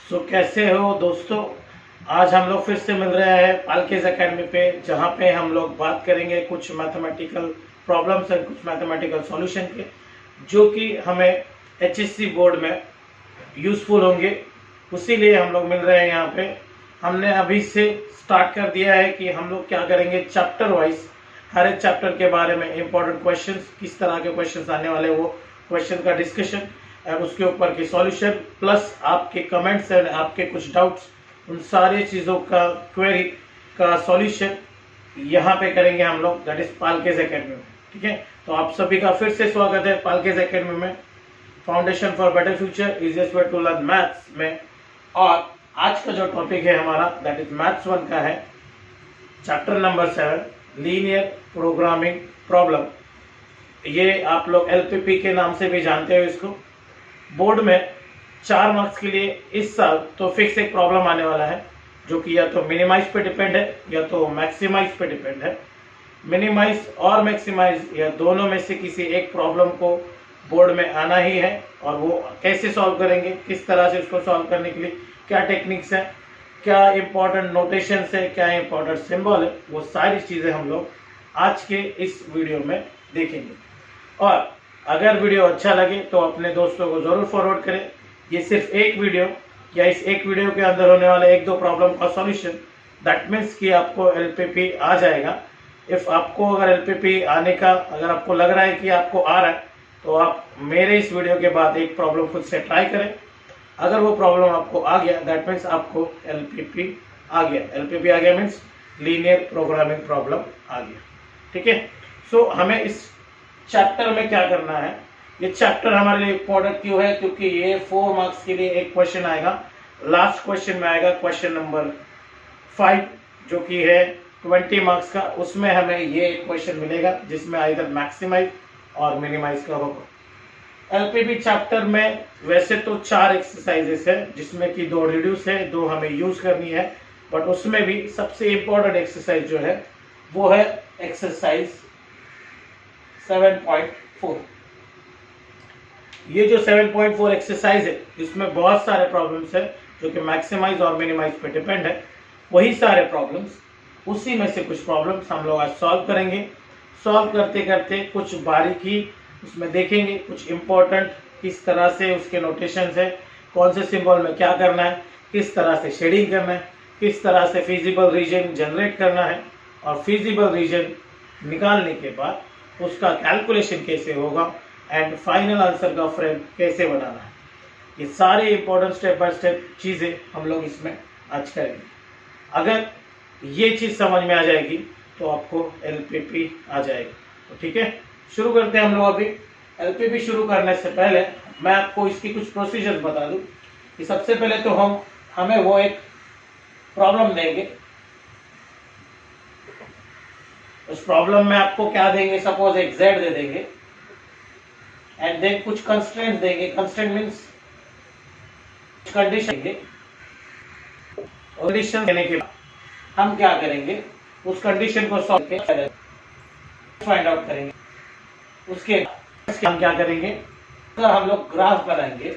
कैसे हो दोस्तों। आज हम लोग फिर से मिल रहे हैं पालकेज एकेडमी पे, जहाँ पे हम लोग बात करेंगे कुछ मैथमेटिकल प्रॉब्लम्स और कुछ मैथमेटिकल सॉल्यूशन के, जो कि हमें एचएससी बोर्ड में यूज़फुल होंगे। उसीलिए हम लोग मिल रहे हैं यहाँ पे। हमने अभी से स्टार्ट कर दिया है कि हम लोग क्या करेंगे, चैप्टर वाइज हर एक चैप्टर के बारे में इंपॉर्टेंट क्वेश्चंस, किस तरह के क्वेश्चंस आने वाले वो क्वेश्चन का डिस्कशन और उसके ऊपर की सॉल्यूशन, प्लस आपके कमेंट्स एंड आपके कुछ डाउट्स, उन सारी चीज़ों का क्वेरी का सॉल्यूशन यहाँ पे करेंगे हम लोग, दैट इज पालकेज एकेडमी में। ठीक है, तो आप सभी का फिर से स्वागत है पालकेज एकेडमी में, foundation for better future, easiest way to learn maths में। और आज का जो टॉपिक है हमारा, दैट इज मैथ्स 1 का है, chapter number 7, linear programming problem. ये आप लोग एलपीपी के नाम से भी जानते हो इसको। बोर्ड में 4 मार्क्स के लिए इस साल तो फिक्स एक प्रॉब्लम आने वाला है, जो कि या तो मिनिमाइज पे डिपेंड है या तो मैक्सिमाइज पे डिपेंड है। मिनिमाइज और मैक्सिमाइज या दोनों में से किसी एक प्रॉब्लम को बोर्ड में आना ही है, और वो कैसे सॉल्व करेंगे, किस तरह से उसको सॉल्व करने के लिए क्या टेक्निक्स है, क्या इंपॉर्टेंट नोटेशन है, क्या इंपॉर्टेंट सिंबल है, वो सारी चीज़ें हम लोग आज के इस वीडियो में देखेंगे। और अगर वीडियो अच्छा लगे तो अपने दोस्तों को ज़रूर फॉरवर्ड करें। ये सिर्फ एक वीडियो या इस एक वीडियो के अंदर होने वाले 1-2 प्रॉब्लम का सॉल्यूशन, दैट मीन्स कि आपको एलपीपी आ जाएगा। इफ़ आपको अगर एलपीपी आने का, अगर आपको लग रहा है कि आपको आ रहा है, तो आप मेरे इस वीडियो के बाद एक प्रॉब्लम खुद से ट्राई करें। अगर वो प्रॉब्लम आपको आ गया, दैट मीन्स आपको एलपीपी आ गया। एलपीपी आ गया मीन्स लीनियर प्रोग्रामिंग प्रॉब्लम आ गया। ठीक है, सो हमें इस चैप्टर में क्या करना है। ये चैप्टर हमारे लिए इम्पोर्टेंट क्यों है, क्योंकि ये 4 मार्क्स के लिए एक क्वेश्चन आएगा। लास्ट क्वेश्चन में आएगा क्वेश्चन नंबर 5, जो कि है 20 मार्क्स का। उसमें हमें ये एक क्वेश्चन मिलेगा जिसमें आइदर मैक्सिमाइज और मिनिमाइज का होगा। एलपीपी चैप्टर में वैसे तो 4 एक्सरसाइजेस है, जिसमें कि 2 रिड्यूस है, 2 हमें यूज करनी है, बट उसमें भी सबसे इम्पोर्टेंट एक्सरसाइज जो है वो है एक्सरसाइज 7.4। ये जो 7.4 एक्सरसाइज है, इसमें बहुत सारे प्रॉब्लम्स है जो कि मैक्सिमाइज और मिनिमाइज पे डिपेंड है। वही सारे प्रॉब्लम्स, उसी में से कुछ प्रॉब्लम्स हम लोग आज सॉल्व करेंगे। सॉल्व करते करते कुछ बारीकी उसमें देखेंगे, कुछ इम्पोर्टेंट किस तरह से उसके नोटेशंस है, कौन से सिंबल में क्या करना है, किस तरह से शेडिंग करना है, किस तरह से फिजिबल रीजन जनरेट करना है, और फिजिबल रीजन निकालने के बाद उसका कैलकुलेशन कैसे होगा, एंड फाइनल आंसर का फ्रेम कैसे बनाना है। ये सारे इंपॉर्टेंट स्टेप बाय स्टेप चीज़ें हम लोग इसमें आज करेंगे। अगर ये चीज़ समझ में आ जाएगी तो आपको एलपीपी आ जाएगी। तो ठीक है, शुरू करते हैं हम लोग। अभी एलपीपी शुरू करने से पहले मैं आपको इसकी कुछ प्रोसीजर बता दूं कि सबसे पहले तो हमें वो एक प्रॉब्लम देंगे। उस प्रॉब्लम में आपको क्या देंगे, सपोज एक z दे देंगे, एंड देन कुछ कंस्ट्रेंट देंगे। कंस्ट्रेंट मीन्स कंडीशन देंगे। कंडीशन देने के बाद हम क्या करेंगे, उस कंडीशन को सॉल्व करके फाइंड आउट करेंगे। उसके बाद हम क्या करेंगे, अगर हम लोग ग्राफ बनाएंगे,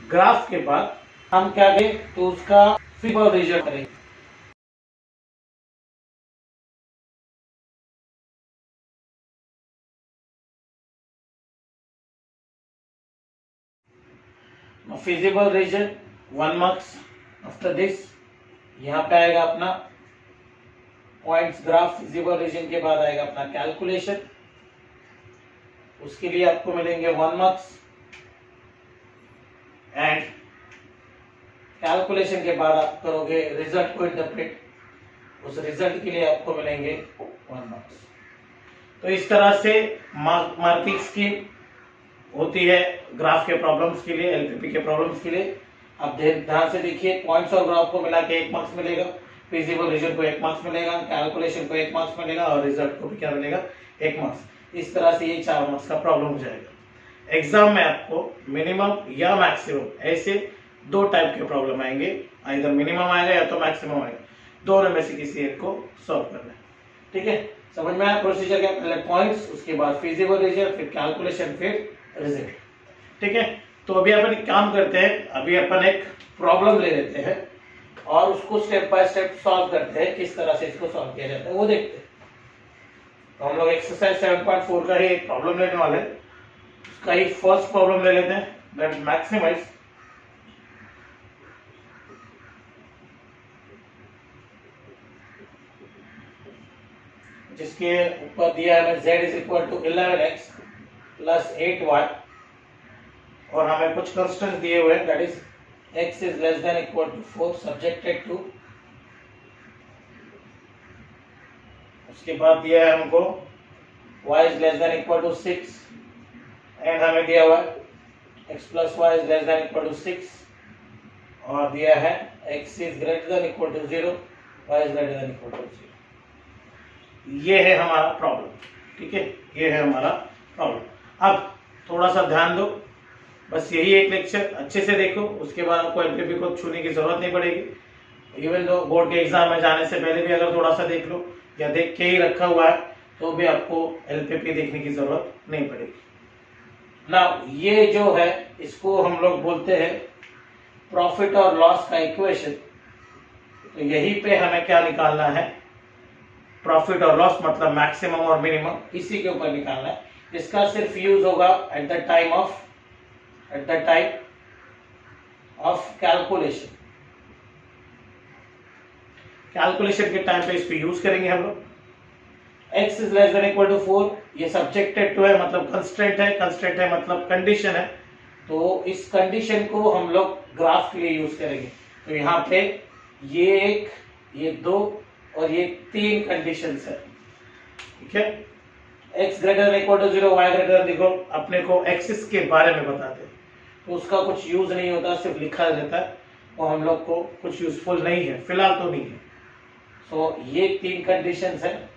ग्राफ के बाद हम क्या करेंगे, तो उसका फिगर रीजन करेंगे। Feasible region 1 marks. After this यहाँ पे आएगा अपना पॉइंट्स ग्राफ। फिजिबल रीजन के बाद आएगा अपना कैलकुलेशन, उसके लिए आपको मिलेंगे 1 मार्क्स। एंड कैलकुलेशन के बाद आप करोगे रिजल्ट को इंटरप्रेट, उस रिजल्ट के लिए आपको मिलेंगे 1 मार्क्स। तो इस तरह से मार्किंग स्कीम होती है ग्राफ के प्रॉब्लम्स के लिए, एलपीपी के प्रॉब्लम्स के लिए। अब ध्यान से देखिए, पॉइंट्स और ग्राफ को मिला के 1 मार्क्स मिलेगा, फिजिबल रीजन को 1 मार्क्स मिलेगा, कैलकुलेशन को 1 मार्क्स मिलेगा, और रिजल्ट को भी क्या मिलेगा, 1 मार्क्स। इस तरह से ये 4 मार्क्स का प्रॉब्लम हो जाएगा। एग्जाम में आपको मिनिमम या मैक्सिमम ऐसे 2 टाइप के प्रॉब्लम आएंगे, आइदर मिनिमम आएगा या तो मैक्सिमम आएगा, दोनों में से किसी एक को सॉल्व करना है। ठीक है, समझ में आया प्रोसीजर क्या, पहले पॉइंट्स, उसके बाद फिजिबल रीजन, फिर कैलकुलेशन, फिर रिजल्ट। ठीक है, तो अभी अपन एक काम करते हैं, अभी अपन एक प्रॉब्लम ले लेते हैं और उसको स्टेप बाय स्टेप सॉल्व करते हैं, किस तरह से इसको सॉल्व किया जाता है वो देखते हैं। तो हम लोग एक्सरसाइज 7.4 का ही एक प्रॉब्लम लेने वाले हैं, उसका ही फर्स्ट प्रॉब्लम ले लेते हैं, दैट मैक्सिमाइज जिसके ऊपर दिया है हमें z is equal to 11x plus 8y और हमें कुछ कंस्टेंट दिए हुए हैं, that is x is less than equal to 4 subjected to, उसके बाद दिया है हमको y is less than equal to 6 and हमें दिया हुआ है x plus y is less than equal to 6 और दिया है x is greater than equal to 0 y is greater than equal to 0। ये है हमारा प्रॉब्लम, ठीक है, ये है हमारा प्रॉब्लम। अब थोड़ा सा ध्यान दो, बस यही एक लेक्चर अच्छे से देखो, उसके बाद आपको एलपीपी को छूने की जरूरत नहीं पड़ेगी। इवन दो बोर्ड के एग्जाम में जाने से पहले भी अगर थोड़ा सा देख लो या देख के ही रखा हुआ है तो भी आपको एलपीपी देखने की जरूरत नहीं पड़ेगी। ना ये जो है इसको हम लोग बोलते हैं प्रॉफिट और लॉस का इक्वेशन। तो यहीं पे हमें क्या निकालना है, प्रॉफिट और लॉस मतलब मैक्सिमम और मिनिमम, इसी के ऊपर निकालना है। इसका सिर्फ यूज होगा at the time of calculation के टाइम पे इसको यूज करेंगे हम लोग। x is less than equal to 4, ये सब्जेक्टेड टू है मतलब कंस्ट्रेंट है मतलब कंडीशन है, तो इस कंडीशन को हम लोग ग्राफ के लिए यूज करेंगे। तो यहाँ पे ये एक, ये दो और ये 3 कंडीशंस है, ठीक है। x greater than equal to 0, y greater, देखो अपने को एक्सिस के बारे में बताते हैं तो उसका कुछ यूज नहीं होता, सिर्फ लिखा रहता है और हम लोग को कुछ यूजफुल नहीं है, फिलहाल तो नहीं है। सो ये 3 कंडीशंस है,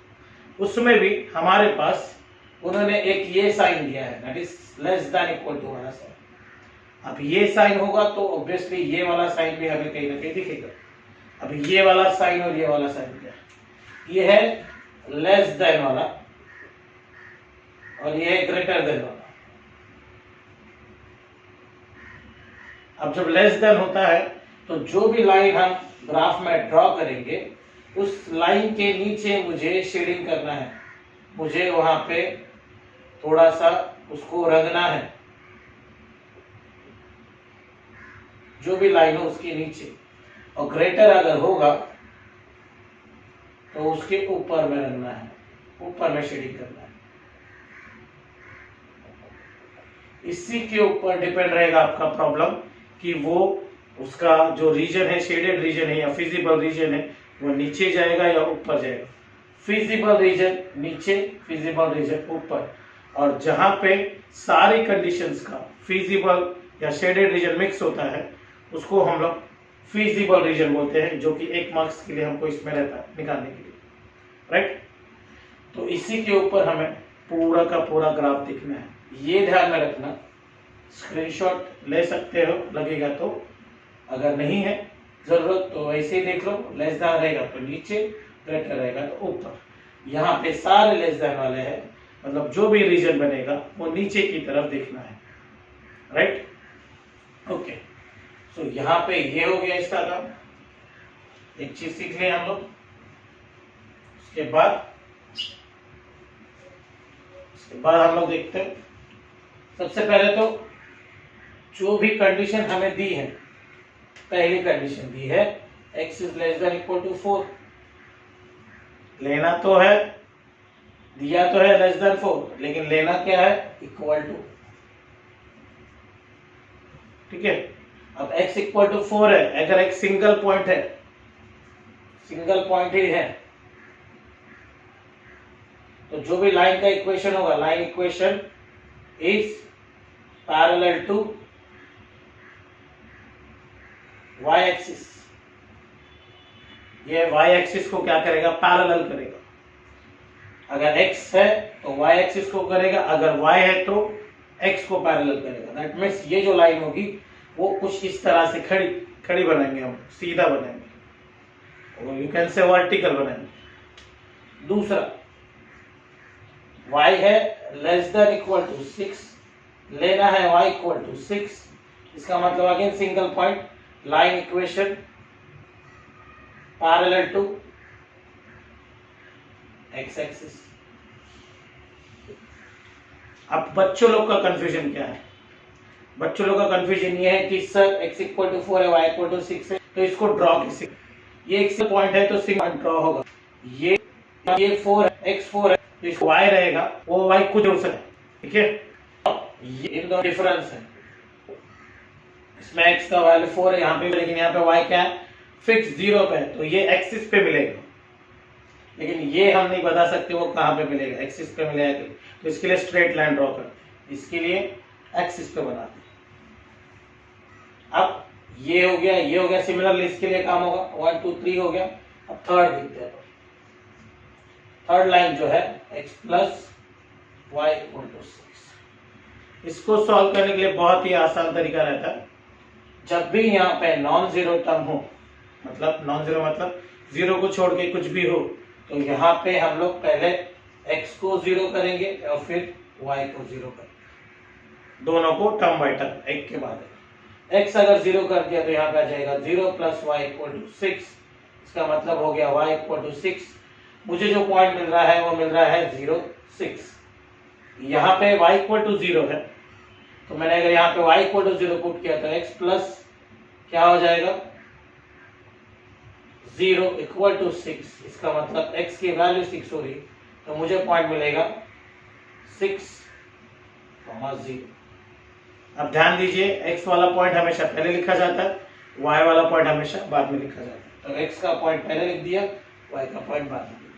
उसमें भी हमारे पास उन्होंने एक ये साइन दिया है, that is less than equal to वाला साइन। अब ये साइन होगा तो ऑब्वियसली ये वाला साइन भी हमें कहीं ना कहीं दिखेगा। अब ये वाला साइन और ये वाला साइन क्या है, ये है लेस देन वाला और ये है ग्रेटर देन वाला। अब जब लेस देन होता है तो जो भी लाइन हम ग्राफ में ड्रॉ करेंगे उस लाइन के नीचे मुझे शेडिंग करना है, मुझे वहां पे थोड़ा सा उसको रंगना है, जो भी लाइन हो उसके नीचे। और ग्रेटर अगर होगा तो उसके ऊपर में रंगना है, ऊपर में शेडिंग करना है। इसी के ऊपर डिपेंड रहेगा आपका प्रॉब्लम कि वो उसका जो रीजन है, शेडेड रीजन है या फिजिबल रीजन है, वो नीचे जाएगा या ऊपर जाएगा। फिजिबल रीजन नीचे, फिजिबल रीजन ऊपर। और जहां पे सारी कंडीशंस का फिजिबल या शेडेड रीजन मिक्स होता है उसको हम लोग फिजिबल रीजन बोलते हैं, जो कि 1 मार्क्स के लिए हमको इसमें रहता है निकालने के लिए, राइट। तो इसी के ऊपर हमें पूरा का पूरा ग्राफ दिखना है, ये ध्यान में रखना। स्क्रीनशॉट ले सकते हो लगेगा तो, अगर नहीं है जरूरत तो वैसे ही देख लो। लेस देन रहेगा तो नीचे, ग्रेटर रहेगा तो ऊपर। यहाँ पे सारे लेस देन वाले हैं, मतलब जो भी रीजन बनेगा वो नीचे की तरफ देखना है, राइट। ओके, सो यहाँ पे ये हो गया इसका काम। एक चीज सीख लें हम लोग, उसके बाद हम लोग देखते हैं। सबसे पहले तो जो भी कंडीशन हमें दी है, पहली कंडीशन दी है x is less than equal to 4, लेना तो है, दिया तो है लेस देन 4, लेकिन लेना क्या है, इक्वल टू, ठीक है। अब x इक्वल टू 4 है, अगर एक सिंगल पॉइंट है, सिंगल पॉइंट ही है, तो जो भी लाइन का इक्वेशन होगा, line equation is parallel to y axis. ये y एक्सिस को क्या करेगा, पैरेलल करेगा। अगर x है तो y एक्सिस को करेगा, अगर y है तो x को पैरेलल करेगा। दैट मीन्स ये जो लाइन होगी वो कुछ इस तरह से खड़ी बनाएंगे हम, सीधा बनाएंगे, यू कैन से वर्टिकल बनाएंगे। दूसरा, y है लेस देन इक्वल टू 6, लेना है y इक्वल टू 6, इसका मतलब again single point line equation parallel to X axis. अब बच्चों लोग का कंफ्यूजन क्या है? बच्चों लोग का कंफ्यूजन ये है कि सर x इक्वल टू 4 है, y इक्वल टू 6 है, तो इसको ड्रॉ कैसे? ये एक पॉइंट है तो सिंगल पॉइंट ड्रॉ होगा। ये 4 है, x 4 है, तो इसको y रहेगा, वो y कुछ हो सकता है, ठीक है? ये इन दोनों डिफरेंस है, इसमें x का वैल्यू 4 है यहाँ पे, लेकिन यहाँ पे y क्या है? फिक्स 0 पे है, तो ये एक्सिस पे मिलेगा, लेकिन ये हम नहीं बता सकते वो कहाँ पे मिलेगा, एक्सिस पे मिलेगा। तो इसके लिए स्ट्रेट लाइन ड्रॉ करते हैं, इसके लिए एक्सिस पे बनाते हैं। अब ये हो गया, ये हो गया, सिमिलरली इसके लिए काम होगा, 1 2 3 हो गया। अब थर्ड देखते हैं, थर्ड लाइन जो है x plus Y equal to 6। इसको सॉल्व करने के लिए बहुत ही आसान तरीका रहता है, जब भी यहाँ पे नॉन जीरो टर्म हो, मतलब नॉन जीरो मतलब जीरो को छोड़ के कुछ भी हो, तो यहाँ पे हम लोग पहले x को जीरो करेंगे और फिर y को जीरो करेंगे, दोनों को टर्म बाय टर्म एक के बाद x अगर जीरो कर दिया तो यहाँ पे आ जाएगा 0 प्लस वाई इक्वल टू 6। इसका मतलब हो गया y इक्वल टू 6। मुझे जो पॉइंट मिल रहा है वो मिल रहा है 0 6। यहाँ पे y इक्वल टू 0 है, तो मैंने अगर यहाँ पे y इक्वल टू 0 पुट किया तो x प्लस क्या हो जाएगा 0 इक्वल टू 6। इसका मतलब x की वैल्यू 6 हो रही, तो मुझे पॉइंट मिलेगा 6, 0। अब ध्यान दीजिए, x वाला पॉइंट हमेशा पहले लिखा जाता है, y वाला पॉइंट हमेशा बाद में लिखा जाता है। तो x का पॉइंट पहले लिख दिया, y का पॉइंट बाद में लिख दिया।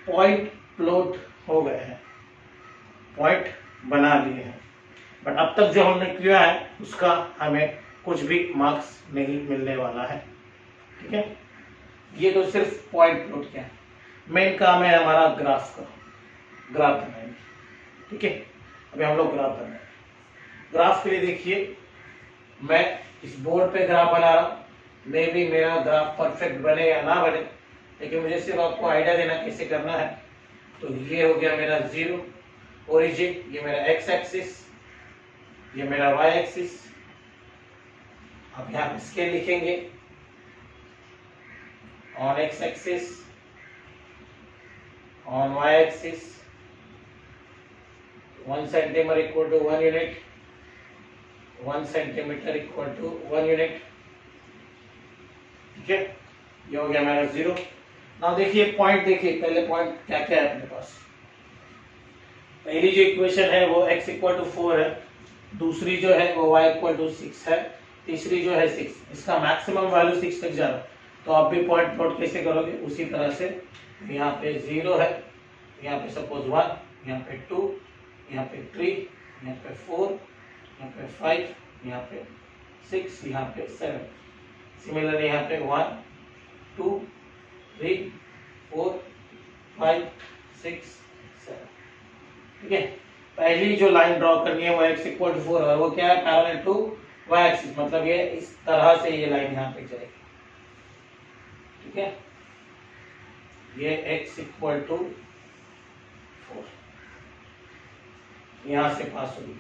पॉइंट प्लॉट हो गए हैं, पॉइंट बना लिए हैं, बट अब तक जो हमने किया है उसका हमें कुछ भी मार्क्स नहीं मिलने वाला है, ठीक है? ये तो सिर्फ पॉइंट प्लॉट किया है, मेन काम है हमारा ग्राफ का, ग्राफ बनाएंगे, ठीक है? अभी हम लोग ग्राफ बनाएंगे। ग्राफ के लिए देखिए, मैं इस बोर्ड पे ग्राफ बना रहा हूँ, मे भी मेरा ग्राफ परफेक्ट बने या ना बने, लेकिन मुझे सिर्फ आपको आइडिया देना कैसे करना है। तो ये हो गया मेरा 0 ओरिजिन, ये मेरा x एक्सिस, ये मेरा y एक्सिस। अब यहाँ पे स्केल लिखेंगे, on x axis, on y axis 1 centimetre equal to 1 unit, 1 centimetre equal to 1 unit, ठीक है? ये हो गया मेरा 0। नाउ देखिए पॉइंट, देखिए पहले पॉइंट क्या क्या है अपने पास। पहली जो इक्वेशन है वो x इक्वल टू 4 है, दूसरी जो है वो y इक्वल टू 6 है, तीसरी जो है 6। इसका मैक्सिमम वैल्यू 6 तक जा रहा है, तो आप भी पॉइंट प्लॉट कैसे करोगे उसी तरह से। यहाँ पे 0 है, यहाँ पे सपोज 1, यहाँ पे 2, यहाँ पे 3, यहाँ पे 4, यहाँ पे 5, यहाँ पे 6, यहाँ पे 7। सिमिलरली यहाँ पे 1 2 3 4 5 6 7, ठीक है? पहली जो लाइन ड्रॉ करनी है वो x इक्वल टू 4 है, वो क्या है? पैरेलल टू y एक्सिस, मतलब ये इस तरह से ये लाइन यहाँ पे जाएगी, ठीक है? ये x इक्वल टू 4 यहाँ से पास होगी,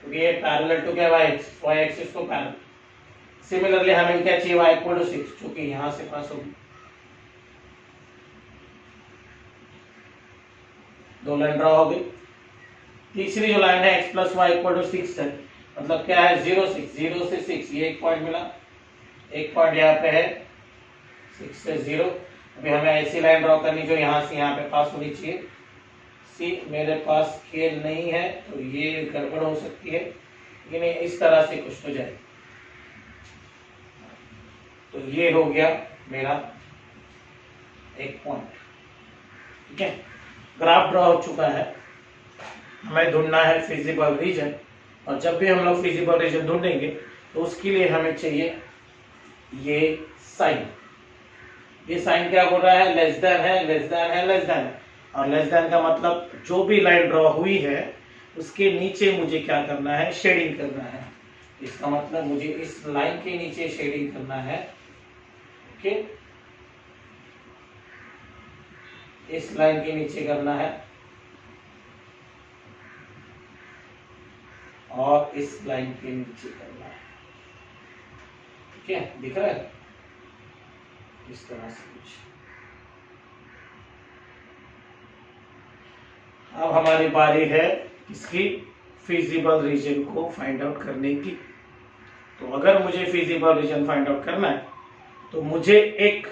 क्योंकि ये पैरेलल टू क्या? y एक्सिस को पैरेलल। सिमिलरली हमें क्या चाहिए? y इक्वल टू 6, क्योंकि यहाँ से पास होगी। दो लाइन ड्रॉ हो गई। तीसरी जो लाइन है x plus Y equal to 6 है, मतलब क्या है? 0 6, 0 से 6, ये एक पॉइंट मिला, एक पॉइंट यहाँ पे है 6 से 0। अभी हमें ऐसी लाइन ड्रॉ करनी जो यहाँ से यहाँ पे पास होनी चाहिए। सी मेरे पास स्केल नहीं है तो ये गड़बड़ हो सकती है, लेकिन इस तरह से कुछ तो जाए। तो ये हो गया मेरा एक पॉइंट, ठीक है? ग्राफ ड्रॉ हो चुका है, हमें ढूंढना है फिजिबल रीजन, और जब भी हम लोग फिजिबल रीजन ढूंढेंगे तो उसके लिए हमें चाहिए ये साइन। ये साइन क्या बोल रहा है? लेस देन है, लेस देन है, लेस देन है। और लेस देन का मतलब जो भी लाइन ड्रॉ हुई है उसके नीचे मुझे क्या करना है? शेडिंग करना है। इसका मतलब मुझे इस लाइन के नीचे शेडिंग करना है, ओके? इस लाइन के नीचे करना है और इस लाइन के नीचे करना ठीक है, दिख रहा है इस तरह से कुछ। अब हमारी बारी है इसकी फिजिबल रीजन को फाइंड आउट करने की। तो अगर मुझे फिजिबल रीजन फाइंड आउट करना है तो मुझे एक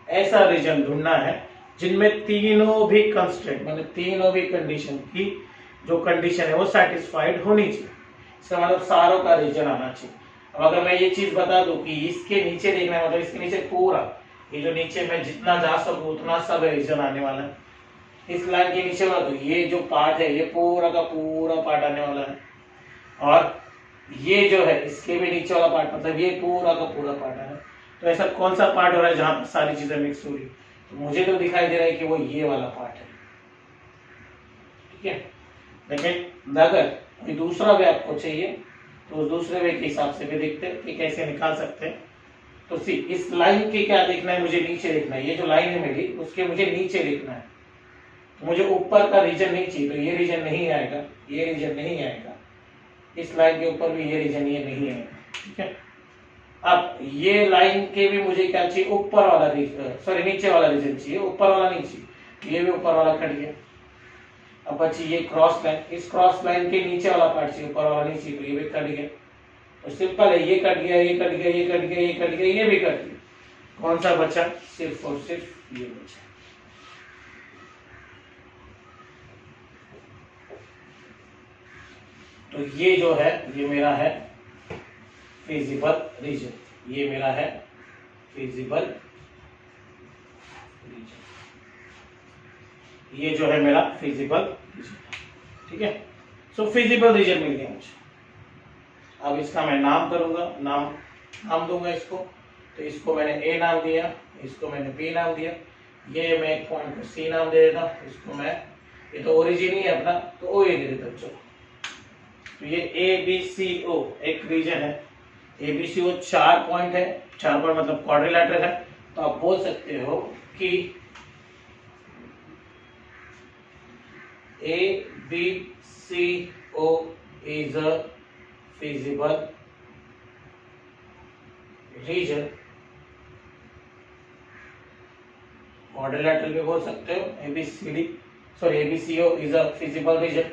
ऐसा रीजन ढूंढना है जिनमें तीनों भी कंस्ट्रेंट, मतलब तीनों भी कंडीशन की जो कंडीशन है वो सेटिस्फाइड होनी चाहिए। इसका मतलब सारों का रीजन आना चाहिए। अब अगर मैं ये चीज बता दूं कि इसके नीचे देखना है, मतलब इसके नीचे पूरा ये जो नीचे मैं जितना जा सकूं उतना सब रीजन आने वाला है। इस लाइन के नीचे वाला तो ये जो पार्ट है ये पूरा का पूरा पार्ट आने वाला है, और ये जो है इसके भी नीचे वाला पार्ट, मतलब ये पूरा का पूरा पार्ट है। तो ऐसा कौन सा पार्ट हो रहा है जहां पर सारी चीजें मिक्स हो रही है? तो मुझे तो दिखाई दे रहा है कि वो ये वाला पार्ट है। ठीक है, लेकिन अगर कोई दूसरा वे आपको चाहिए तो उस दूसरे वे के हिसाब से भी देखते हैं कि कैसे निकाल सकते हैं। तो सी इस लाइन के क्या देखना है, मुझे नीचे देखना है। ये जो लाइन है मेरी उसके मुझे नीचे देखना है, तो मुझे ऊपर का रीजन नहीं चाहिए, तो ये रीजन नहीं आएगा, ये रीजन नहीं आएगा, इस लाइन के ऊपर भी ये रीजन ये नहीं आएगा। ठीक है, अब ये लाइन के भी मुझे क्या चाहिए, ऊपर वाला रीजन, सॉरी नीचे वाला रीजन चाहिए, ऊपर वाला नहीं चाहिए। ये भी ऊपर वाला कट गया। अब बची ये क्रॉस लाइन, इस क्रॉस लाइन के नीचे वाला पार्ट चाहिए, ऊपर वाला नहीं चाहिए, तो ये भी कट गया। तो सिंपल है, ये कट गया, ये कट गया, ये कट गया, ये कट गया, ये भी कट गया। कौन सा बचा? सिर्फ और सिर्फ ये बचा। तो ये जो है ये मेरा है फिजिबल रीजन, ये मेरा है फिजिबल रीजन, ये जो है मेरा फिजिबल रीजन। ठीक है, सो फिजिबल रीजन मिल गया मुझे। अब इसका मैं नाम करूंगा, नाम दूंगा इसको। तो इसको मैंने ए नाम दिया, इसको मैंने बी नाम दिया, ये मैं एक पॉइंट को सी नाम दे देता हूं, इसको मैं, ये तो ओरिजिन ही है अपना, तो ओ ए दे देता हूं। चलो, तो ये ए बी सी ओ एक रीजन है। ए बी सी ओ 4 पॉइंट है, 4 पॉइंट मतलब क्वाड्रिलेटरल है। तो आप बोल सकते हो कि A B C O is a feasible region, quadrilateral भी बोल सकते हो, ABCO is a feasible region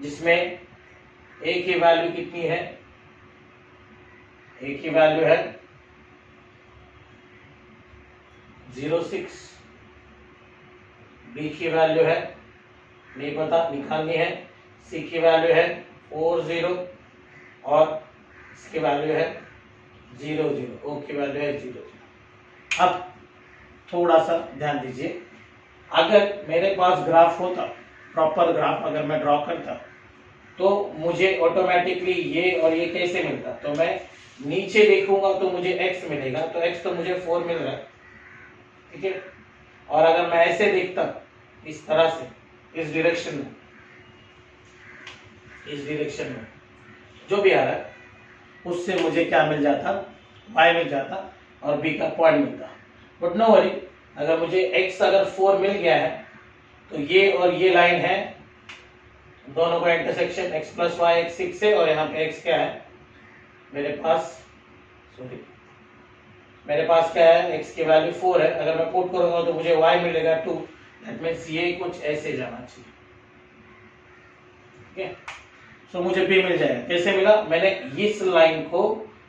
जिसमें A की वैल्यू कितनी है, A की वैल्यू है 0.6, B की वैल्यू है नहीं पता, निकालनी है, C की वैल्यू है 40 और इसकी वैल्यू है 0.0, O की वैल्यू है 0.0। अब थोड़ा सा ध्यान दीजिए, अगर मेरे पास ग्राफ होता, प्रॉपर ग्राफ अगर मैं ड्रॉ करता, तो मुझे ऑटोमेटिकली ये और ये कैसे मिलता? तो मैं नीचे देखूंगा तो मुझे x मिलेगा, तो x तो मुझे 4 मिल रहा है। ठीक है, और अगर मैं ऐसे देखता इस तरह से, इस डायरेक्शन में, इस डायरेक्शन में जो भी आ रहा है उससे मुझे क्या मिल जाता, y मिल जाता और b का पॉइंट मिलता। बट नो वरी, अगर मुझे x अगर 4 मिल गया है तो ये और ये लाइन है, दोनों का intersection x plus Y x 6 है, और यहाँ पे x क्या है मेरे पास, सॉरी मेरे पास क्या है, x की वैल्यू 4 है। अगर मैं पुट करूंगा तो मुझे y मिलेगा 2, दैट मींस ये कुछ ऐसे जाना चाहिए। ठीक है, सो मुझे b मिल जाएगा। कैसे मिला? मैंने इस लाइन को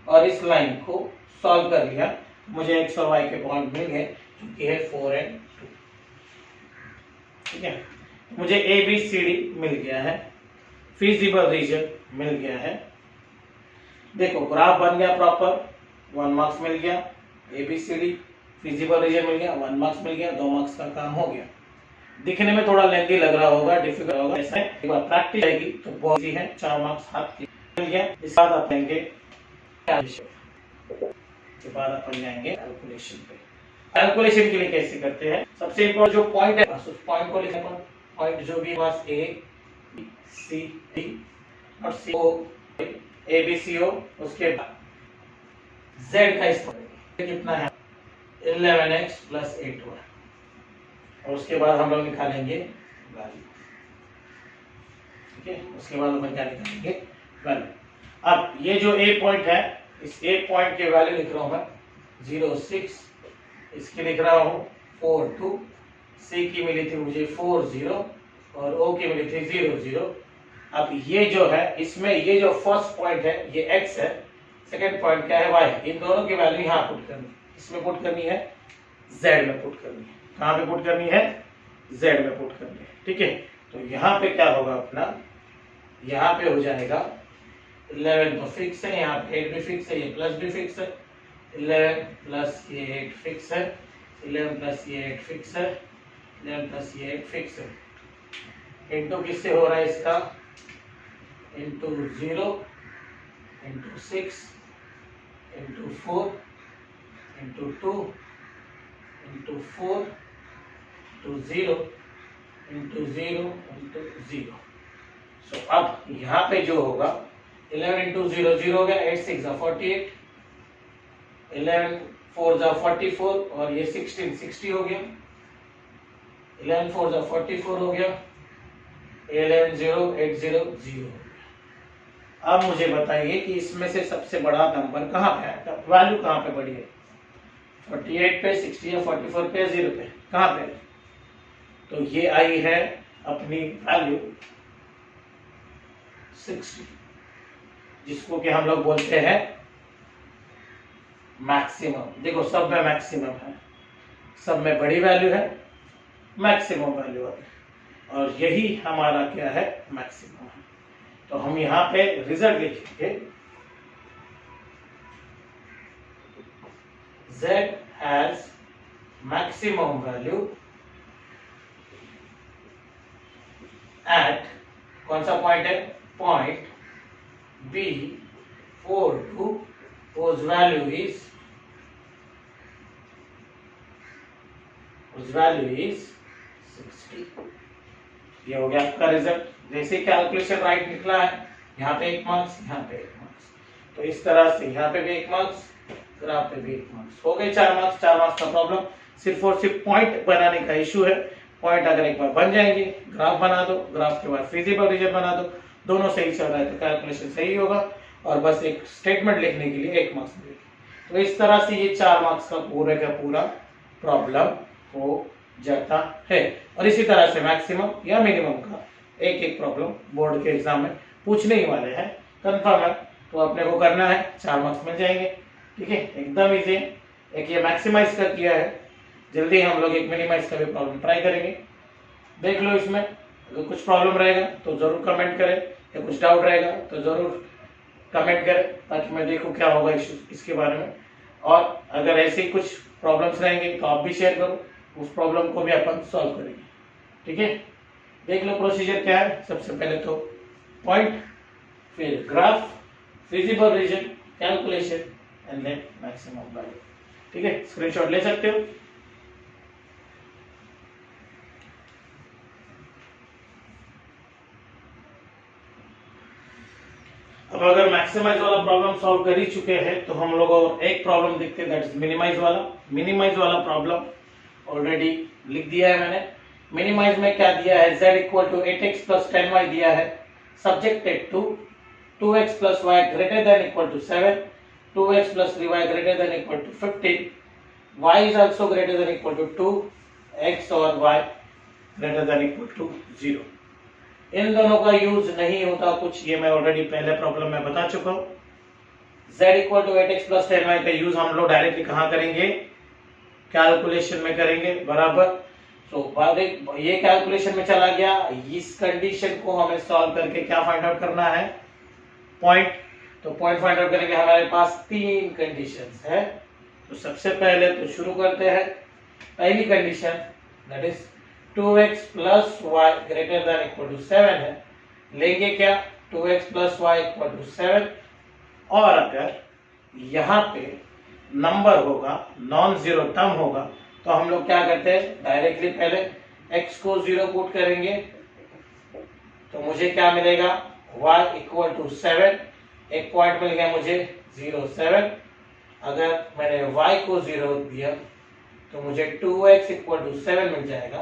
और इस लाइन को सॉल्व कर लिया, मुझे x और y के पॉइंट मिल गए जो कि है 4 और 2। ठीक है, मुझे ए बी सी डी मिल गया है, फिजिबल रीजन मिल गया है। देखो ग्राफ बन गया प्रॉपर, 1 मार्क्स मिल गया, A B C D feasible region मिल गया, 1 मार्क्स मिल गया, 2 मार्क्स का काम हो गया। दिखने में थोड़ा लेंथी लग रहा होगा, डिफिकल्ट होगा, ऐसा एक बार प्रैक्टिस आएगी तो बहुत इजी है। 4 मार्क्स हाथ के मिल गया। इसके बाद आप लेंगे, इसके बाद अपन जाएंगे कैलकुलेशन पे। कैलकुलेशन के लिए कैसे करते हैं, सबसे इम्पोर्टेंट जो पॉइंट है उस पॉइंट को लिखें। पॉइंट जो भी पास ए बी सी डी और सी ओ, ए बी सी ओ, उसके बाद जेड का स्क्वायर कितना है 11x प्लस 8y, और उसके बाद हम लोग निकालेंगे वैल्यू। ठीक है, उसके बाद हम क्या निकालेंगे वैल्यू। अब ये जो ए पॉइंट है, इस ए पॉइंट की वैल्यू लिख रहा हूं मैं 0.6, इसकी लिख रहा हूं 4.2, सी की मिली थी मुझे 4.0 और ओ की मिली थी 0.0। अब ये जो है, इसमें ये जो फर्स्ट पॉइंट है ये x है, सेकंड पॉइंट क्या है y, इन दोनों की वैल्यू यहाँ पुट करनी है, इसमें पुट करनी है, z में पुट करनी है। कहाँ पे पुट करनी है? z में पुट करनी है। ठीक है, तो यहाँ पे क्या होगा अपना, यहाँ पे हो जाएगा 11 तो फिक्स है, यहाँ पे 8 भी फिक्स है, ये प्लस भी फिक्स है, 11 प्लस ये 8 फिक्स है, 11 प्लस ये 8 फिक्स है, 11 प्लस ये 8 फिक्स है। इंटू किससे हो रहा है इसका? Into 0 into 6 into 4 into 2 into 4 into 0 into 0 into 0। सो अब यहाँ पे जो होगा 11 इंटू 0 0 हो गया, 8 6 48, 11 4 44 और ये 16 60 हो गया, 11 4 44 हो गया, 11 0 8 0 0। अब मुझे बताइए कि इसमें से सबसे बड़ा नंबर कहाँ पे आएगा, वैल्यू कहाँ पे बड़ी है? 48 पे, 60 या 44 पे, 0 पे, कहाँ पे? तो ये आई है अपनी वैल्यू 60, जिसको कि हम लोग बोलते हैं मैक्सिमम। देखो सब में मैक्सिमम है, सब में बड़ी वैल्यू है, मैक्सिमम वैल्यू है, और यही हमारा क्या है? मैक्सिमम है। तो हम यहाँ पे रिजल्ट लिखेंगे, Z has maximum value at, कौन सा पॉइंट है? Point B 4.2 whose value is 60। ये हो गया आपका रिजल्ट। जैसे कैलकुलेशन राइट निकला है, यहाँ पे 1 मार्क्स, यहाँ पे 1 मार्क्स, तो इस तरह से यहाँ पे भी 1 मार्क्स, ग्राफ पे भी 1 मार्क्स, हो गए 4 मार्क्स। 4 मार्क्स का प्रॉब्लम सिर्फ और सिर्फ पॉइंट बनाने का इशू है। पॉइंट अगर एक बार बन जाएंगे, ग्राफ बना दो, ग्राफ के बाद फिजिबल रीजन बना दो, दोनों सही चल रहा है तो कैलकुलेशन सही होगा, और बस एक स्टेटमेंट लिखने के लिए 1 मार्क्स मिलेगा। तो इस तरह से ये 4 मार्क्स का पूरा प्रॉब्लम हो जाता है। और इसी तरह से मैक्सिमम या मिनिमम का एक प्रॉब्लम बोर्ड के एग्जाम में पूछने ही वाले हैं, कंफर्म है। तो अपने को करना है, 4 मार्क्स मिल जाएंगे। ठीक है, एकदम इजी है। एक ये मैक्सिमाइज का किया है, जल्दी हम लोग एक मिनिमाइज का भी प्रॉब्लम ट्राई करेंगे। देख लो, इसमें अगर कुछ प्रॉब्लम रहेगा तो जरूर कमेंट करें, या कुछ डाउट रहेगा तो जरूर कमेंट करें, ताकि मैं देखूं क्या होगा इसके बारे में। और अगर ऐसे ही कुछ प्रॉब्लम्स रहेंगे तो आप भी शेयर करो, उस प्रॉब्लम को भी अपन सॉल्व करेंगे। ठीक है, देख लो प्रोसीजर क्या है। सबसे पहले तो पॉइंट, फिर graph, feasible region, calculation and then maximum value. ठीक है, स्क्रीनशॉट ले सकते हो। अब अगर मैक्सिमाइज वाला प्रॉब्लम सॉल्व कर ही चुके हैं तो हम लोग और एक प्रॉब्लम देखते हैं, दैट इज मिनिमाइज वाला। मिनिमाइज वाला प्रॉब्लम ऑलरेडी लिख दिया है मैंने। मिनिमाइज में क्या दिया है? z equal to 8x plus 10y दिया है, subjected to 2x plus y greater than equal to 7, 2x plus 3y greater than equal to 15, y is also greater than equal to 2, x और y greater than equal to 0। इन दोनों का use नहीं होता कुछ, ये मैं ऑलरेडी पहले प्रॉब्लम में बता चुका हूं। z equal to 8x plus 10y का यूज हम लोग डायरेक्टली कहां करेंगे? कैलकुलेशन में करेंगे, बराबर। तो ये कैलकुलेशन में चला गया। इस कंडीशन को हमें सॉल्व करके क्या फाइंड आउट करना है? पॉइंट। तो पॉइंट फाइंड आउट करने के हमारे पास 3 कंडीशंस है। तो सबसे पहले तो शुरू करते हैं। पहली condition that is 2x plus Y greater than equal to 7 है। लेंगे क्या? 2x plus Y equal to 7, और अगर यहाँ पे नंबर होगा, नॉन जीरो टर्म होगा, तो हम लोग क्या करते हैं? डायरेक्टली पहले x को 0 पुट करेंगे, तो मुझे क्या मिलेगा? y इक्वल टू 7, एक पॉइंट मिल गया मुझे 0 7। अगर मैंने y को 0 दिया तो मुझे 2x इक्वल टू 7 मिल जाएगा,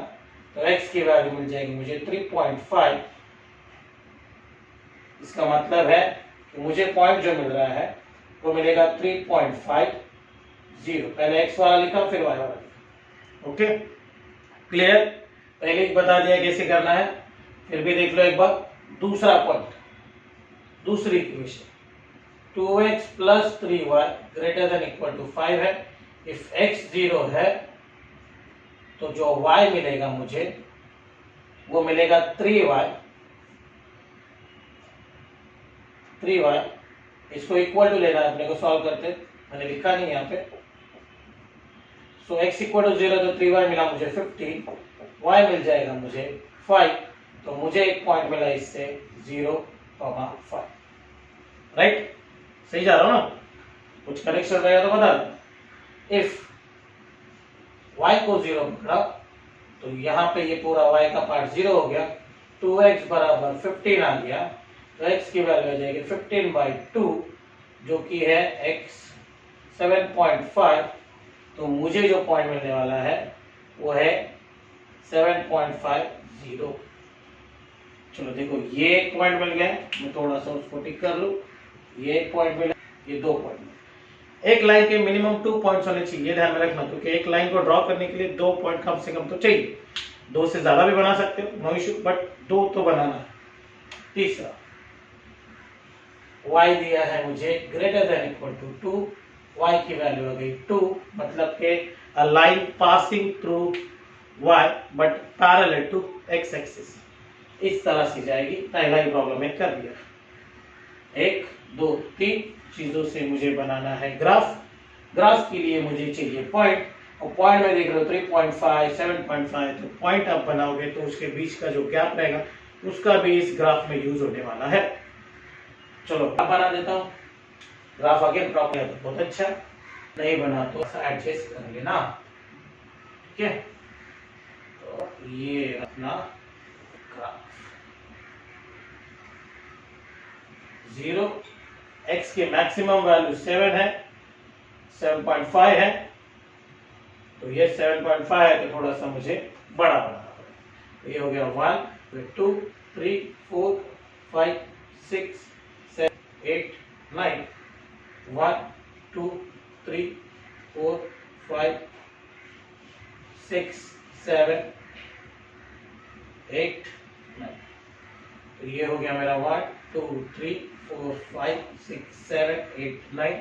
तो x की वैल्यू मिल जाएगी मुझे 3.5। इसका मतलब है तो मुझे पॉइंट जो मिल रहा है वो मिलेगा 3.50। पहले x वाला लिखा फिर y वाला लिखा। Okay, clear? पहले ही बता दिया कैसे करना है, फिर भी देख लो एक बार। दूसरा पॉइंट, दूसरी equation 2x plus 3y greater than equal to 5 है। इफ x 0 है तो जो y मिलेगा मुझे वो मिलेगा 3y। इसको इक्वल टू लेना है अपने को सॉल्व करते, मैंने लिखा नहीं यहाँ पे। सो x इक्वल टू 0 तो 3y मिला मुझे 15, y मिल जाएगा मुझे 5। तो मुझे एक पॉइंट मिला इससे 0,5। राइट? सही जा रहा हूं ना? कुछ कनेक्शन रहेगा तो बता दो। इफ y को 0 पकड़ा तो यहाँ पे ये पूरा y का पार्ट 0 हो गया, 2x बराबर 15 आ गया। तो x की वैल्यू आ जाएगी 15/2 जो कि है x 7.5। तो मुझे जो पॉइंट मिलने वाला है वो है 7.50। चलो देखो, ये एक पॉइंट मिल गया, मैं थोड़ा सा उसको टिक कर लूं। ये एक पॉइंट मिला, ये 2 पॉइंट मिले। एक लाइन के मिनिमम 2 पॉइंट्स होने चाहिए, ध्यान में रखना, क्योंकि एक लाइन को ड्रॉ करने के लिए 2 पॉइंट कम से कम तो चाहिए। 2 से ज्यादा भी बना सकते हो, नो इश्यू, बट 2 तो बनाना है। तीसरा, y दिया है मुझे greater than equal to 2, y की वैल्यू आ गई 2, मतलब के a line passing through y but parallel to x axis, इस तरह से जाएगी। पहला ही प्रॉब्लम में कर दिया। 1 2 3 चीजों से मुझे बनाना है ग्राफ। ग्राफ के लिए मुझे चाहिए पॉइंट, और पॉइंट में देख रहे हो 3.5 7.5। तो पॉइंट आप बनाओगे तो उसके बीच का जो गैप रहेगा उसका भी इस ग्राफ में यूज होने वाला है। चलो ग्राफ बना देता हूँ। ग्राफ आगे ड्रॉ किया तो बहुत अच्छा, नहीं बना तो एडजस्ट कर लेना। ठीक है, तो ये अपना ग्राफ 0, x की मैक्सिमम वैल्यू 7 है, 7.5 है। तो ये 7.5 है तो थोड़ा सा मुझे बड़ा बनाना पड़ेगा। तो ये हो गया 1 2 3 4 5 6 7 8 9। 1 2 3 4 5 6 7 8 9। तो ये हो गया मेरा 1 2 3 4 5 6 7 8 9।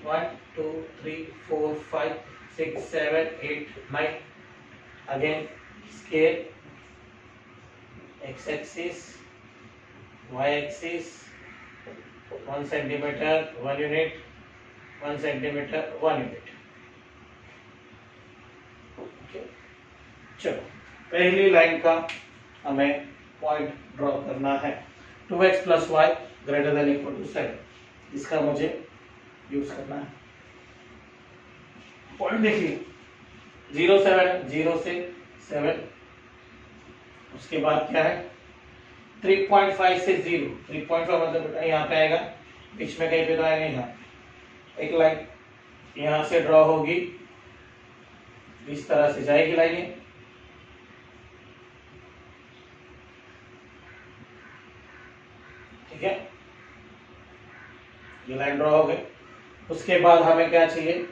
1 2 3 4 5 6 7 8 9। Again scale, x axis, y axis, 1 centimeter 1 unit, 1 centimeter 1 unit। okay. चलो पहली लाइन का हमें पॉइंट ड्रॉ करना है। 2x plus Y greater than equal to 7, इसका मुझे यूज करना है। पॉइंट देखिए 0 से 7, उसके बाद क्या है 3.5 से 0। 3.5 मतलब यहाँ पे आएगा, बीच में कहीं पे तो आएगा। यहाँ एक लाइन यहाँ से ड्रॉ होगी, इस तरह से जाएगी लाइनें। ठीक है, ये लाइन ड्रॉ हो गई। उसके बाद हमें क्या चाहिए,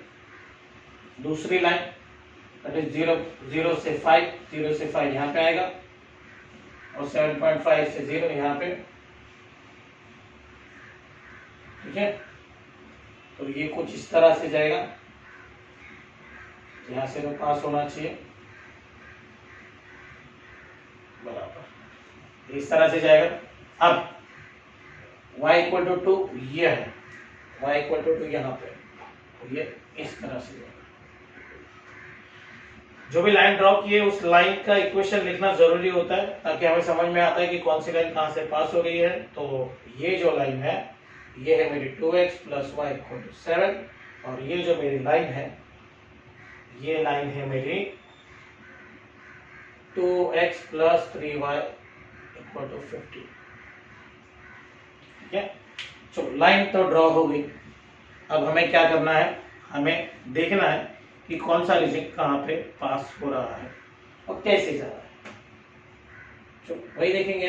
दूसरी लाइन, दैट इज 0 से 5। 0 से 5 यहाँ पे आएगा, और 7.5 से 0 यहाँ पे। ठीक है, तो ये कुछ इस तरह से जाएगा, यहाँ से तो पास होना चाहिए बराबर, इस तरह से जाएगा। अब y इक्वल टू 2 ये है, y इक्वल टू 2 यहाँ पे, तो ये इस तरह से जाएगा। जो भी लाइन ड्रॉ की है उस लाइन का इक्वेशन लिखना जरूरी होता है, ताकि हमें समझ में आता है कि कौन सी लाइन कहाँ से पास हो रही है। तो ये जो लाइन है ये है मेरी 2x plus Y equal to 7, और ये जो मेरी लाइन है ये लाइन है मेरी 2x plus 3y equal to 50। ठीक है, चलो लाइन तो ड्रॉ हो गई। अब हमें क्या करना है, हमें देखना है कि कौन सा रीजन कहाँ पे पास हो रहा है और कैसे जा रहा है। चलो वही देखेंगे।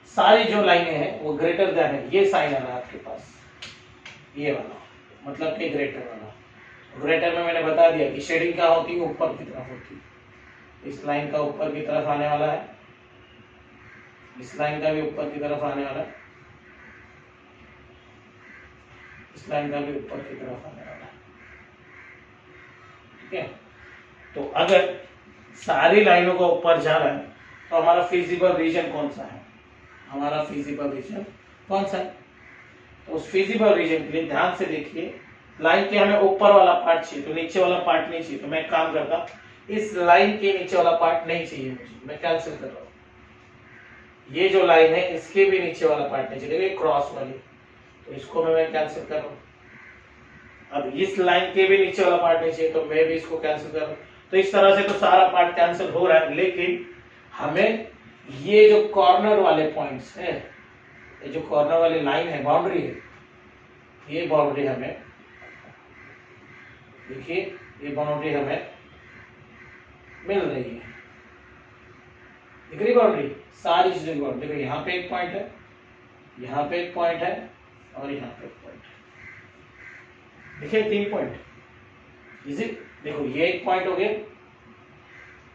सारी जो लाइनें हैं वो ग्रेटर देन है, ये साइन आ रहा है आपके पास, ये वाला मतलब कि ग्रेटर वाला। ग्रेटर में मैंने बता दिया कि शेडिंग क्या होती है, ऊपर की तरफ होती है। इस लाइन का ऊपर की तरफ आने वाला है, इस लाइन का भी ऊपर की तरफ आने वाला है, इस लाइन का भी ऊपर की तरफ आने वाला है। ठीक है, तो अगर सारी लाइनों का ऊपर जा रहा है तो हमारा फिजिबल रीजन कौन सा है, हमारा फिजिबल रीजन कौन सा है? तो उस फिजिबल रीजन के लिए ध्यान से देखिए, लाइन के हमें ऊपर वाला पार्ट चाहिए, तो नीचे वाला पार्ट नहीं चाहिए। तो मैं एक काम करता, इस लाइन के नीचे वाला पार्ट नहीं चाहिए मुझे, मैं कैंसिल कर रहा हूं। ये जो लाइन है इसके भी नीचे वाला पार्ट नहीं चाहिए, क्रॉस वाली, तो इसको मैं कैंसिल कर रहा हूं। अब इस लाइन के भी नीचे वाला पार्ट नहीं चाहिए, तो मैं भी इसको कैंसिल कर रहा हूं। तो इस तरह से तो सारा पार्ट कैंसिल हो रहा है, लेकिन हमें ये जो कॉर्नर वाले पॉइंट्स है, ये जो कॉर्नर वाली लाइन है, बाउंड्री है, ये बाउंड्री हमें, देखिए ये बाउंड्री हमें मिल रही है, दिख रही बाउंड्री, सारी चीजें की बाउंड्री। देखो यहाँ पे एक पॉइंट है, यहाँ पे एक पॉइंट है और यहाँ पे एक पॉइंट है, देखिए 3 पॉइंट इजी। देखो ये एक पॉइंट हो गया,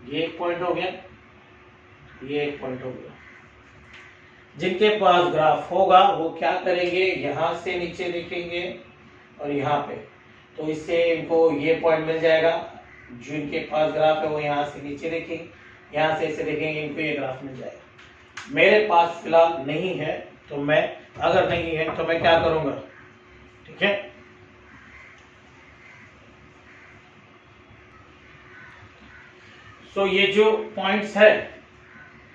ये एक पॉइंट हो गया, ये एक पॉइंट हो गया। जिनके पास ग्राफ होगा वो क्या करेंगे, यहां से नीचे देखेंगे और यहाँ पे, तो इससे इनको ये पॉइंट मिल जाएगा। जिनके पास ग्राफ है वो यहाँ से नीचे देखेंगे, यहाँ से ऐसे देखेंगे, इनको ये ग्राफ मिल जाएगा। मेरे पास फिलहाल नहीं है, तो मैं, अगर नहीं है तो मैं क्या करूंगा, ठीक है, तो ये जो पॉइंट्स है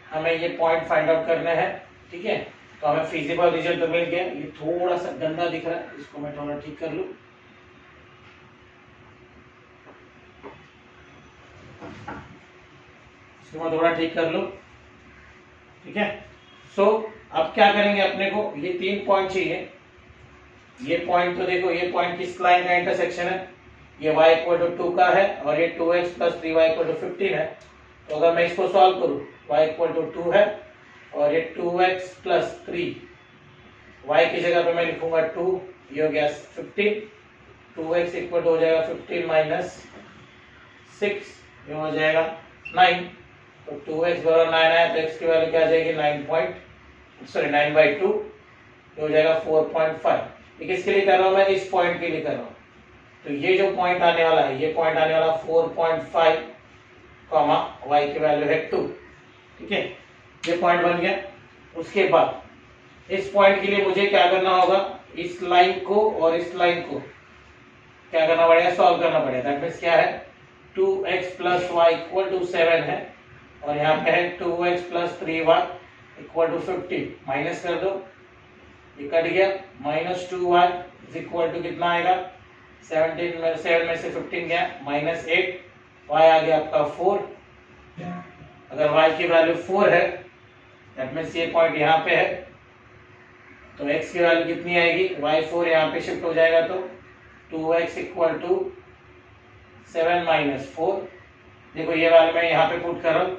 हमें ये पॉइंट फाइंड आउट करना है। ठीक है, तो हमें फिजिबल रीजन तो मिल गया। ये थोड़ा सा गंदा दिख रहा है, इसको मैं थोड़ा ठीक कर लूं। इसको मैं थोड़ा ठीक कर लूं, ठीक है। सो अब क्या करेंगे, अपने को ये 3 पॉइंट चाहिए। ये पॉइंट तो देखो, ये पॉइंट किस लाइन का इंटरसेक्शन है, ये y इक्वल टू 2 का है और ये 2x plus 3y equal to 15 है। तो अगर मैं इसको सॉल्व करूं, y इक्वल टू 2 है और ये 2x प्लस 3, y की जगह पे मैं लिखूंगा 2, ये हो गया 15, 2x इक्वल हो जाएगा 15 माइनस 6, ये हो जाएगा 9। तो 2x बराबर 9 है, तो x की वैल्यू क्या आ जाएगी, 9/2, ये हो जाएगा 4.5। ये किसके लिए कर रहा हूं मैं, इस पॉइंट के लिए कर रहा हूं। तो ये जो पॉइंट आने वाला है, ये पॉइंट आने वाला 4.5 कॉमा y की वैल्यू है 2। ठीक है, ये पॉइंट बन गया। उसके बाद इस पॉइंट के लिए मुझे क्या करना होगा, इस लाइन को और इस लाइन को क्या करना पड़ेगा, सॉल्व करना पड़ेगा। दैट मींस क्या है, 2x plus y equal to 7 है और यहाँ पे है 2x plus 3y equal to 50। Minus कर दो, ये कट गया, minus 2y is equal to कितना आएगा, 7 में से 15 गया, माइनस 8, y आ गया आपका 4। अगर y की वैल्यू 4 है, दैट मींस ये पॉइंट यहाँ पे है, तो x की वैल्यू कितनी आएगी, y4 यहाँ पे शिफ्ट हो जाएगा, तो 2x इक्वल टू 7 माइनस 4। देखो ये वैल्यू मैं यहाँ पे पुट कर रहा हूँ,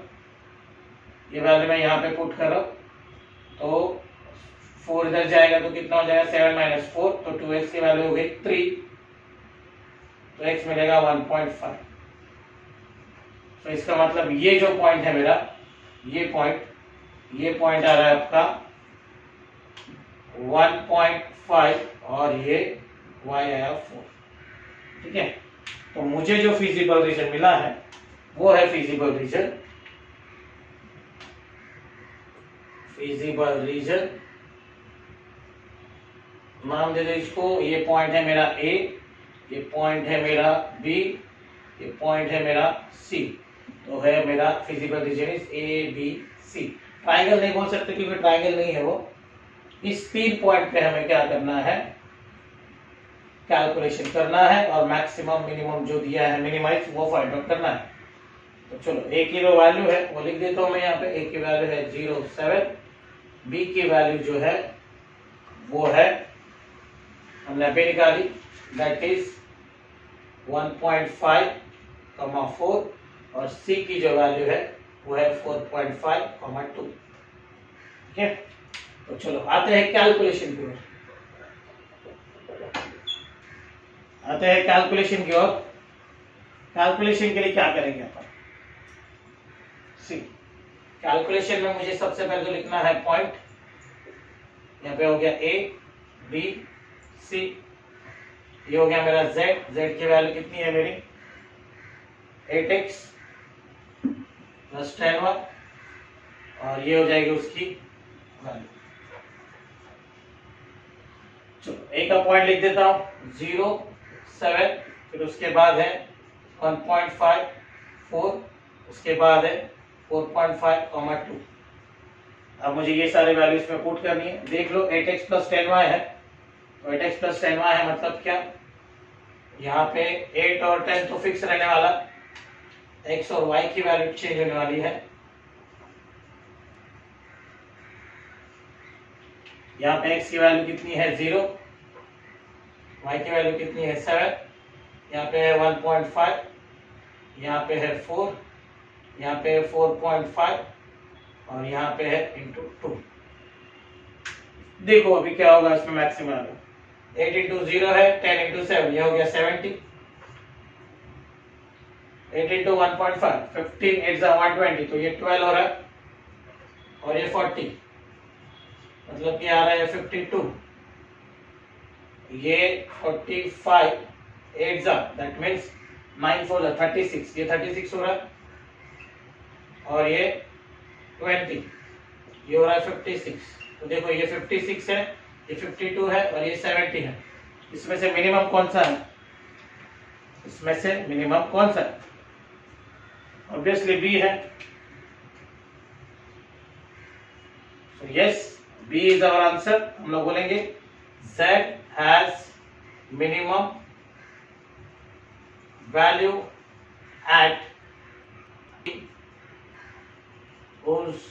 ये वैल्यू मैं यहाँ पे पुट कर रहा हूँ, तो 4 इधर जाएगा तो कितना हो जाएगा, 7 माइनस 4, तो 2x की वैल्यू हो गई 3, तो x मिलेगा 1.5। तो इसका मतलब ये जो पॉइंट है मेरा, ये पॉइंट आ रहा है आपका 1.5 और ये y आया 4। ठीक है, तो मुझे जो फिजिबल रीजन मिला है वो है फिजिबल रीजन, नाम दे दो इसको। ये पॉइंट है मेरा A, ये पॉइंट है मेरा B, ये पॉइंट है मेरा C। तो है मेरा feasible region is ABC। Triangle नहीं बोल सकते क्योंकि ट्राइंगल नहीं है वो। इस 3 पॉइंट पे हमें क्या करना है, कैलकुलेशन करना है और मैक्सिमम मिनिमम जो दिया है मिनिमाइज वो फाइंड आउट करना है। तो चलो A की जो वैल्यू है वो लिख देता हूं मैं यहाँ पे। A की वैल्यू है 0.7, B की वैल्यू जो है वो है, हमने अभी निकाली, दैट इज 1.5, 4 और C की जो वैल्यू है वो है 4.5, 2। ठीक है, तो चलो आते हैं कैलकुलेशन की ओर। कैलकुलेशन के लिए क्या करेंगे अपन? सी, कैलकुलेशन में मुझे सबसे पहले तो लिखना है पॉइंट। यहाँ पे हो गया ए बी सी, ये हो गया मेरा जेड। जेड की वैल्यू कितनी है मेरी? 8x प्लस 10y, और ये हो जाएगी उसकी वैल्यू। चलो ए का पॉइंट लिख देता हूं 0 7, फिर उसके बाद है 1.5 4, उसके बाद है 4.5 2। अब मुझे ये सारे वैल्यूज में पुट करनी है। देख लो 8x प्लस 10y है, तो 8x प्लस 10y है मतलब क्या? यहाँ पे 8 और 10 तो फिक्स रहने वाला, x और y की वैल्यू चेंज होने वाली है। यहाँ पे x की वैल्यू कितनी है 0, y की वैल्यू कितनी है 7, यहाँ पे है 1.5, यहाँ पे है 4, यहाँ पे है 4.5, और यहाँ पे है इंटू 2। देखो अभी क्या होगा इसमें मैक्सिमम। 8 इंटू 0 है 10 इंटू 7, ये हो गया 70। 8 इंटू 1.5 15 8 120, तो ये 12 हो रहा है, और ये 40 मतलब कि आ रहा है 52। ये 45 8 दैट मीन्स 9 4 36, ये 36 हो रहा है, और ये 20, ये हो रहा है 56। तो देखो ये 56 है, ये 52 है, और ये 70 है। इसमें से मिनिमम कौन सा है? इसमें से मिनिमम कौन सा है? ऑब्वियसली बी है। so yes, B is our answer. हम लोग बोलेंगे Z has minimum value at whose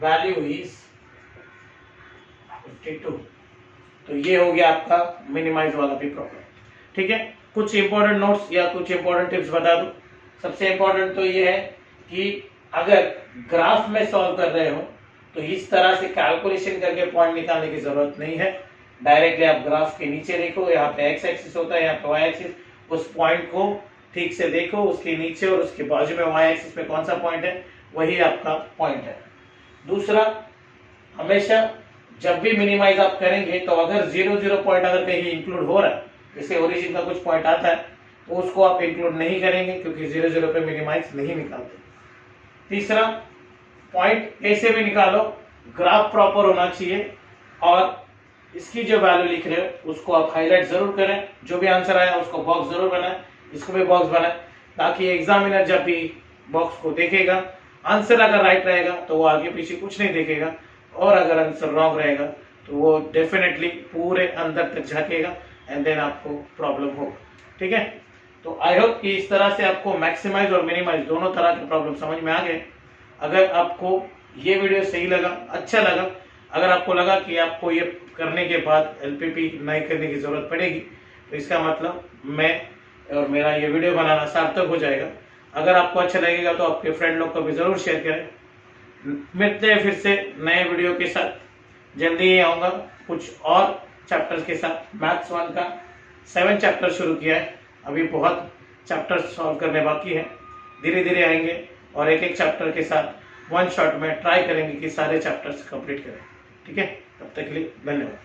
value is 52। तो ये हो गया आपका मिनिमाइज वाला भी प्रॉब्लम। ठीक है, कुछ इंपॉर्टेंट नोट्स या कुछ इंपॉर्टेंट टिप्स बता दूं। सबसे इंपॉर्टेंट तो ये है कि अगर ग्राफ में सॉल्व कर रहे हो तो इस तरह से कैलकुलेशन करके पॉइंट निकालने की जरूरत नहीं है। डायरेक्टली आप ग्राफ के नीचे देखो, यहाँ पे एक्स एक्सिस होता है, यहाँ पे वाई एक्सिस, उस पॉइंट को ठीक से देखो, उसके नीचे और उसके बाजू में वाई एक्सिस पे कौन सा पॉइंट है, वही आपका पॉइंट है। दूसरा, हमेशा जब भी मिनिमाइज आप करेंगे तो अगर 0 पॉइंट अगर कहीं इंक्लूड हो रहा है, जैसे ओरिजिन का कुछ पॉइंट आता है, तो उसको आप इंक्लूड नहीं करेंगे क्योंकि 0 पे मिनिमाइज नहीं निकालते। तीसरा पॉइंट कैसे भी निकालो, ग्राफ प्रॉपर होना चाहिए, और इसकी जो वैल्यू लिख रहे हो उसको आप हाईलाइट जरूर करें। जो भी आंसर आया उसको बॉक्स जरूर बनाए, इसको भी बॉक्स बनाए, ताकि एग्जामिनर जब भी बॉक्स को देखेगा, आंसर अगर राइट रहेगा तो वो आगे पीछे कुछ नहीं देखेगा, और अगर आंसर रॉन्ग रहेगा तो वो डेफिनेटली पूरे अंदर तक झाकेगा एंड देन आपको प्रॉब्लम होगा। ठीक है, तो आई होप कि इस तरह से आपको मैक्सिमाइज और मिनिमाइज दोनों तरह के प्रॉब्लम समझ में आ गए। अगर आपको ये वीडियो सही लगा, अच्छा लगा, अगर आपको लगा कि आपको ये करने के बाद एलपीपी नहीं करने की जरूरत पड़ेगी, तो इसका मतलब मैं और मेरा ये वीडियो बनाना सार्थक हो जाएगा। अगर आपको अच्छा लगेगा तो आपके फ्रेंड लोग को भी जरूर शेयर करें। मिलते हैं फिर से नए वीडियो के साथ, जल्दी ही आऊँगा कुछ और चैप्टर्स के साथ। मैथ्स 1 का 7 चैप्टर शुरू किया है, अभी बहुत चैप्टर सॉल्व करने बाकी है, धीरे धीरे आएंगे, और एक एक चैप्टर के साथ वन शॉट में ट्राई करेंगे कि सारे चैप्टर्स कंप्लीट करें। ठीक है, तब तक के लिए धन्यवाद।